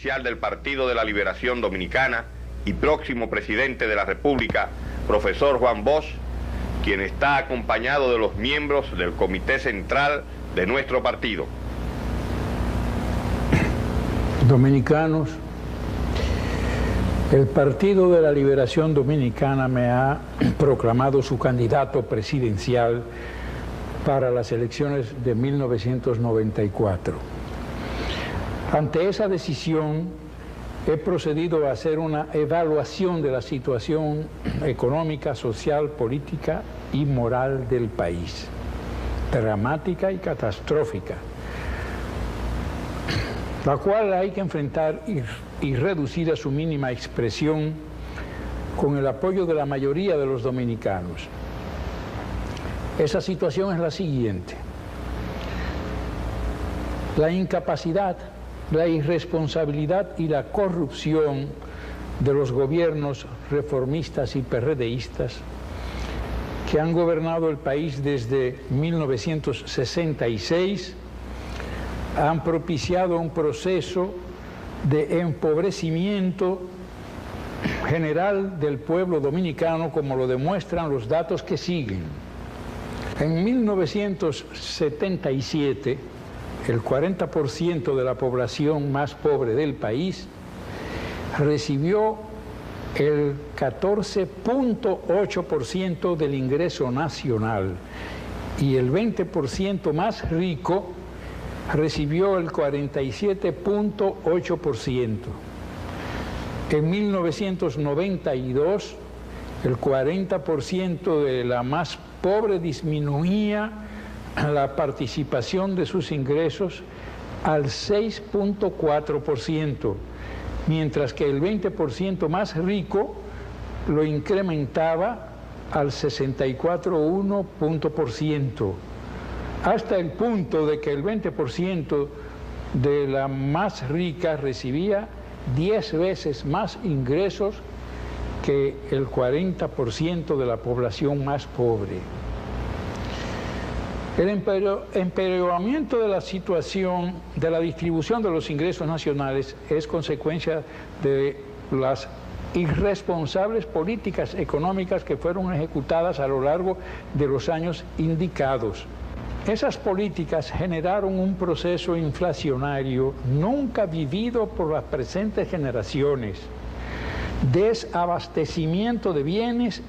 oficial del Partido de la Liberación Dominicana y próximo presidente de la República, profesor Juan Bosch, quien está acompañado de los miembros del Comité Central de nuestro partido. Dominicanos, el Partido de la Liberación Dominicana me ha proclamado su candidato presidencial para las elecciones de 1994. Ante esa decisión, he procedido a hacer una evaluación de la situación económica, social, política y moral del país, dramática y catastrófica, la cual hay que enfrentar y reducir a su mínima expresión con el apoyo de la mayoría de los dominicanos. Esa situación es la siguiente: la incapacidad, la irresponsabilidad y la corrupción de los gobiernos reformistas y PRDistas que han gobernado el país desde 1966 han propiciado un proceso de empobrecimiento general del pueblo dominicano, como lo demuestran los datos que siguen. En 1977, el 40% de la población más pobre del país recibió el 14.8% del ingreso nacional y el 20% más rico recibió el 47.8%. En 1992, el 40% de la más pobre disminuía la participación de sus ingresos al 6.4%, mientras que el 20% más rico lo incrementaba al 64.1%, hasta el punto de que el 20% de la más rica recibía 10 veces más ingresos que el 40% de la población más pobre. El empeoramiento de la situación de la distribución de los ingresos nacionales es consecuencia de las irresponsables políticas económicas que fueron ejecutadas a lo largo de los años indicados. Esas políticas generaron un proceso inflacionario nunca vivido por las presentes generaciones, desabastecimiento de bienes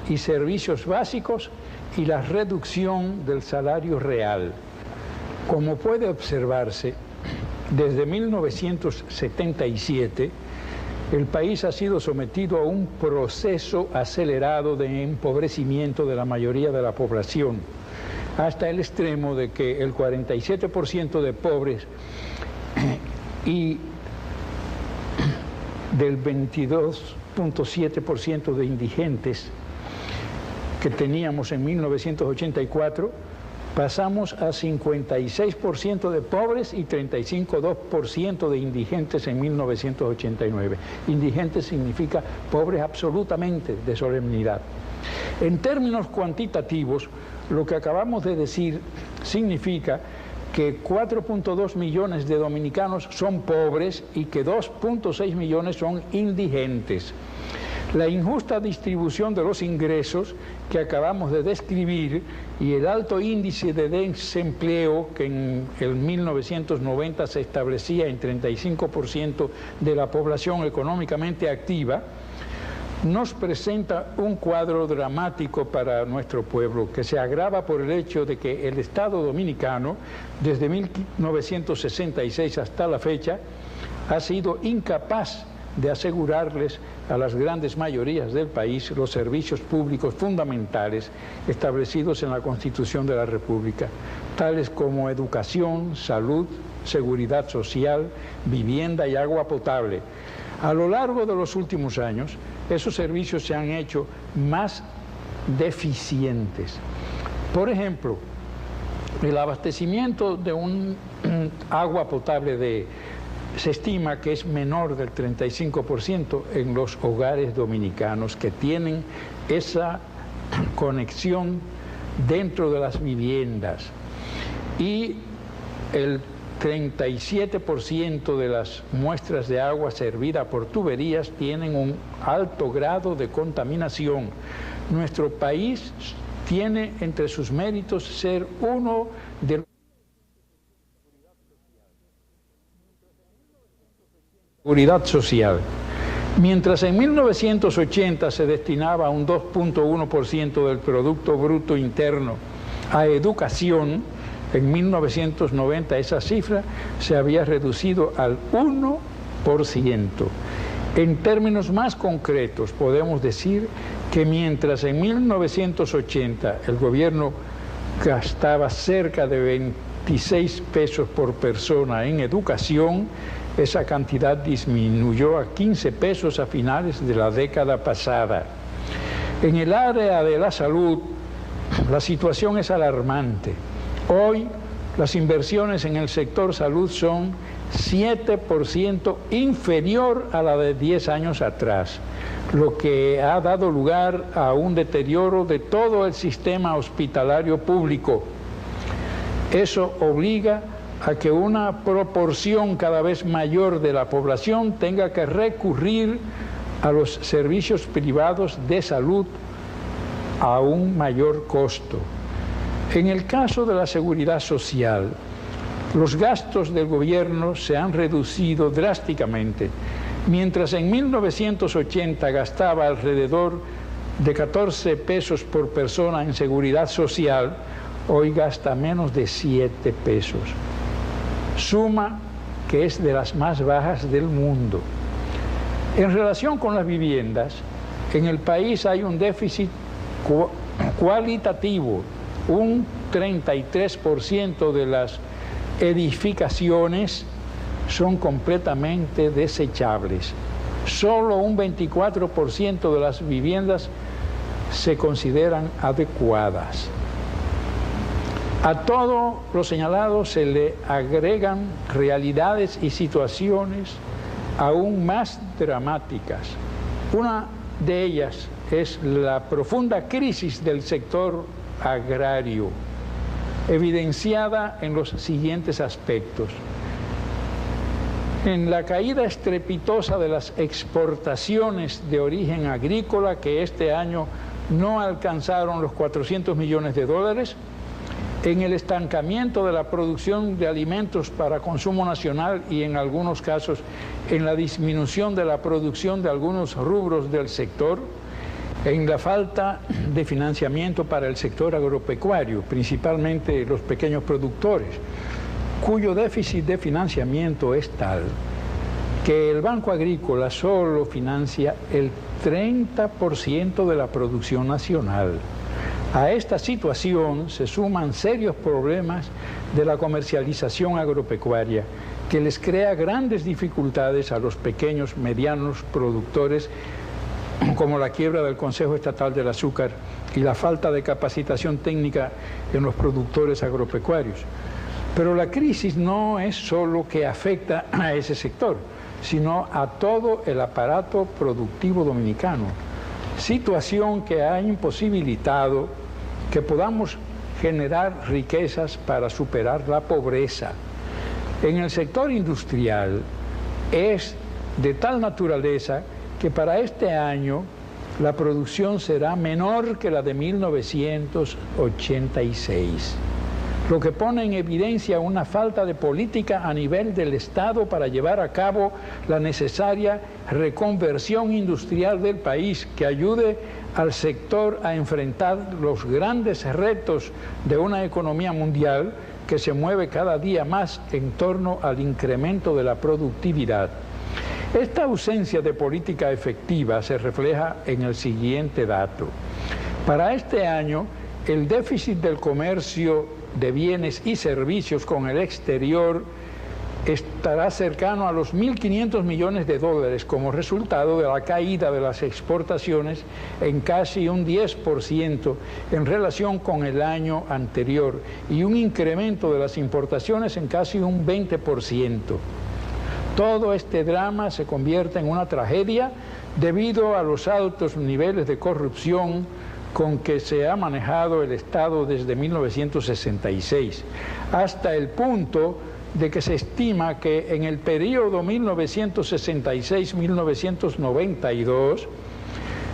y servicios básicos y la reducción del salario real. Como puede observarse, desde 1977, el país ha sido sometido a un proceso acelerado de empobrecimiento de la mayoría de la población, hasta el extremo de que el 47% de pobres y del 22.7% de indigentes que teníamos en 1984, pasamos a 56% de pobres y 35.2% de indigentes en 1989. Indigentes significa pobres absolutamente, de solemnidad. En términos cuantitativos, lo que acabamos de decir significa que 4.2 millones de dominicanos son pobres y que 2.6 millones son indigentes. La injusta distribución de los ingresos que acabamos de describir y el alto índice de desempleo que en el 1990 se establecía en 35% de la población económicamente activa, nos presenta un cuadro dramático para nuestro pueblo, que se agrava por el hecho de que el Estado dominicano, desde 1966 hasta la fecha, ha sido incapaz de asegurarles a las grandes mayorías del país los servicios públicos fundamentales establecidos en la Constitución de la República, tales como educación, salud, seguridad social, vivienda y agua potable. A lo largo de los últimos años, esos servicios se han hecho más deficientes. Por ejemplo, el abastecimiento de un agua potable se estima que es menor del 35% en los hogares dominicanos que tienen esa conexión dentro de las viviendas. Y el 37% de las muestras de agua servida por tuberías tienen un alto grado de contaminación. Nuestro país tiene entre sus méritos ser uno de los seguridad social. Mientras en 1980 se destinaba un 2.1% del Producto Bruto Interno a educación, en 1990 esa cifra se había reducido al 1%. En términos más concretos, podemos decir que mientras en 1980 el gobierno gastaba cerca de 26 pesos por persona en educación, esa cantidad disminuyó a 15 pesos a finales de la década pasada. En el área de la salud, la situación es alarmante. Hoy, las inversiones en el sector salud son 7% inferior a la de 10 años atrás, lo que ha dado lugar a un deterioro de todo el sistema hospitalario público. Eso obliga a que una proporción cada vez mayor de la población tenga que recurrir a los servicios privados de salud a un mayor costo. En el caso de la seguridad social, los gastos del gobierno se han reducido drásticamente. Mientras en 1980 gastaba alrededor de 14 pesos por persona en seguridad social, hoy gasta menos de 7 pesos. Suma que es de las más bajas del mundo. En relación con las viviendas, en el país hay un déficit cualitativo. Un 33% de las edificaciones son completamente desechables. Solo un 24% de las viviendas se consideran adecuadas. A todo lo señalado se le agregan realidades y situaciones aún más dramáticas. Una de ellas es la profunda crisis del sector agrario, evidenciada en los siguientes aspectos. En la caída estrepitosa de las exportaciones de origen agrícola, que este año no alcanzaron los 400 millones de dólares, en el estancamiento de la producción de alimentos para consumo nacional y en algunos casos en la disminución de la producción de algunos rubros del sector, en la falta de financiamiento para el sector agropecuario, principalmente los pequeños productores, cuyo déficit de financiamiento es tal que el Banco Agrícola solo financia el 30% de la producción nacional. A esta situación se suman serios problemas de la comercialización agropecuaria, que les crea grandes dificultades a los pequeños, medianos productores, como la quiebra del Consejo Estatal del Azúcar y la falta de capacitación técnica en los productores agropecuarios. Pero la crisis no es solo que afecta a ese sector, sino a todo el aparato productivo dominicano, situación que ha imposibilitado que podamos generar riquezas para superar la pobreza. En el sector industrial es de tal naturaleza que para este año la producción será menor que la de 1986, lo que pone en evidencia una falta de política a nivel del Estado para llevar a cabo la necesaria reconversión industrial del país que ayude al sector a enfrentar los grandes retos de una economía mundial que se mueve cada día más en torno al incremento de la productividad. Esta ausencia de política efectiva se refleja en el siguiente dato. Para este año, el déficit del comercio de bienes y servicios con el exterior estará cercano a los 1.500 millones de dólares como resultado de la caída de las exportaciones en casi un 10% en relación con el año anterior y un incremento de las importaciones en casi un 20%. Todo este drama se convierte en una tragedia debido a los altos niveles de corrupción con que se ha manejado el Estado desde 1966, hasta el punto de que se estima que en el periodo 1966-1992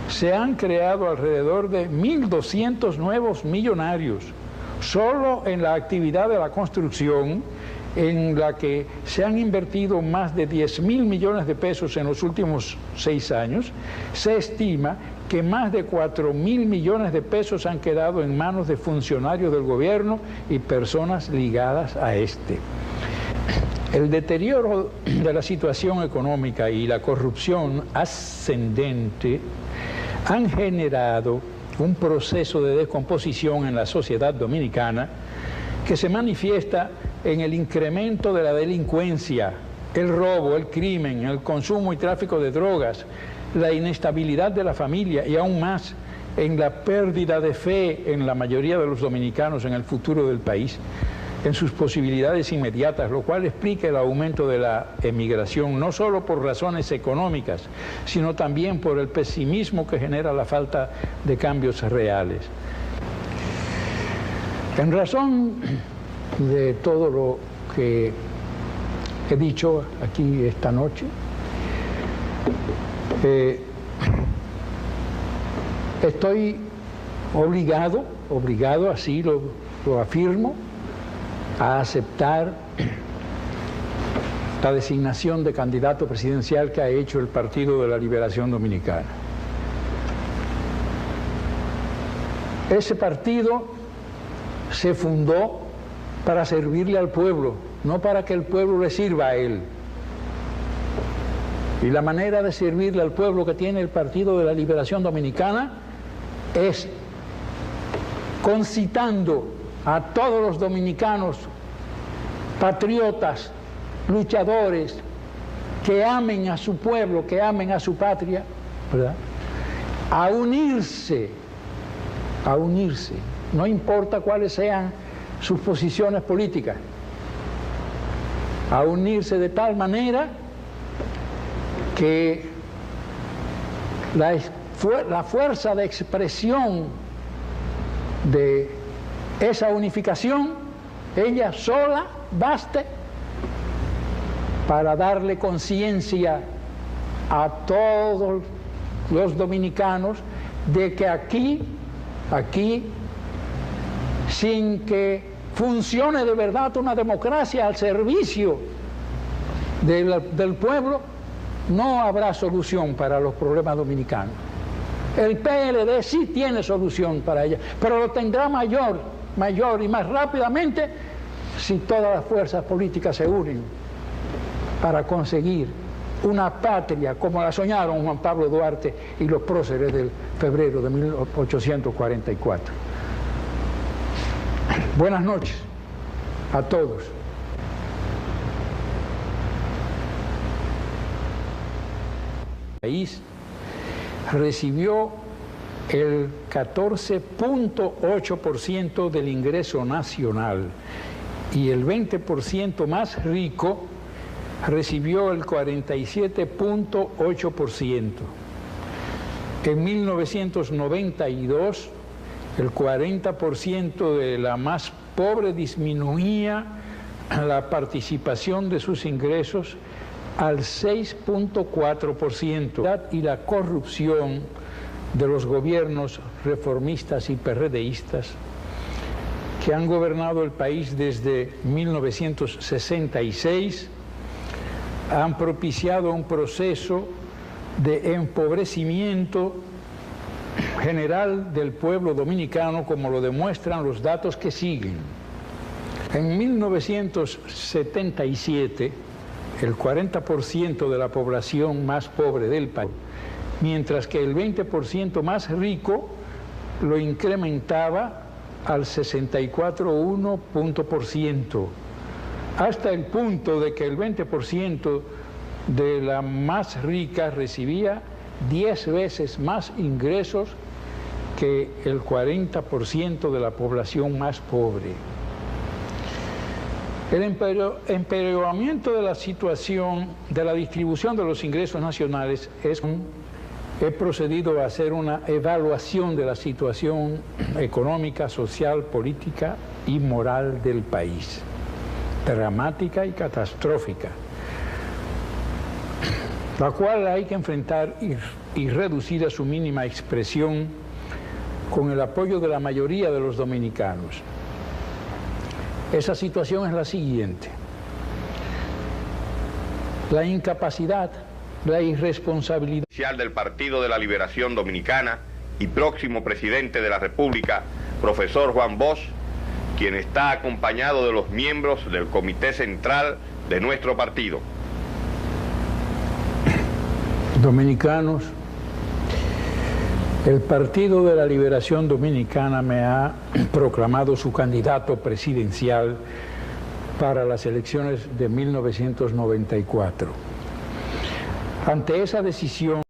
se han creado alrededor de 1.200 nuevos millonarios, solo en la actividad de la construcción, en la que se han invertido más de 10.000 millones de pesos en los últimos 6 años. Se estima que más de 4.000 millones de pesos han quedado en manos de funcionarios del gobierno y personas ligadas a este. El deterioro de la situación económica y la corrupción ascendente han generado un proceso de descomposición en la sociedad dominicana que se manifiesta en el incremento de la delincuencia, el robo, el crimen, el consumo y tráfico de drogas, la inestabilidad de la familia y aún más en la pérdida de fe en la mayoría de los dominicanos en el futuro del país, en sus posibilidades inmediatas, lo cual explica el aumento de la emigración, no solo por razones económicas, sino también por el pesimismo que genera la falta de cambios reales. En razón de todo lo que he dicho aquí esta noche, estoy obligado, así lo afirmo, a aceptar la designación de candidato presidencial que ha hecho el Partido de la Liberación Dominicana. Ese partido se fundó para servirle al pueblo, no para que el pueblo le sirva a él. Y la manera de servirle al pueblo que tiene el Partido de la Liberación Dominicana es concitando a todos los dominicanos, patriotas, luchadores, que amen a su pueblo, que amen a su patria, ¿verdad?, a unirse, no importa cuáles sean sus posiciones políticas, a unirse de tal manera que la fuerza de expresión de esa unificación, ella sola baste para darle conciencia a todos los dominicanos de que aquí, sin que funcione de verdad una democracia al servicio del pueblo, no habrá solución para los problemas dominicanos. El PLD sí tiene solución para ella, pero lo tendrá mayor y más rápidamente si todas las fuerzas políticas se unen para conseguir una patria como la soñaron Juan Pablo Duarte y los próceres del febrero de 1844. Buenas noches a todos. El país recibió el 14.8% del ingreso nacional y el 20% más rico recibió el 47.8%. En 1992, el 40% de la más pobre disminuía la participación de sus ingresos al 6.4%. Y la corrupción de los gobiernos reformistas y PRDistas que han gobernado el país desde 1966 han propiciado un proceso de empobrecimiento general del pueblo dominicano, como lo demuestran los datos que siguen. En 1977, el 40% de la población más pobre del país, mientras que el 20% más rico lo incrementaba al 64,1%, hasta el punto de que el 20% de la más rica recibía 10 veces más ingresos que el 40% de la población más pobre. El empeoramiento de la situación de la distribución de los ingresos nacionales he procedido a hacer una evaluación de la situación económica, social, política y moral del país. dramática y catastrófica, la cual hay que enfrentar y reducir a su mínima expresión con el apoyo de la mayoría de los dominicanos. Esa situación es la siguiente: la incapacidad, la irresponsabilidad del Partido de la Liberación Dominicana y próximo presidente de la República, profesor Juan Bosch, quien está acompañado de los miembros del Comité Central de nuestro partido. Dominicanos, el Partido de la Liberación Dominicana me ha proclamado su candidato presidencial para las elecciones de 1994. Ante esa decisión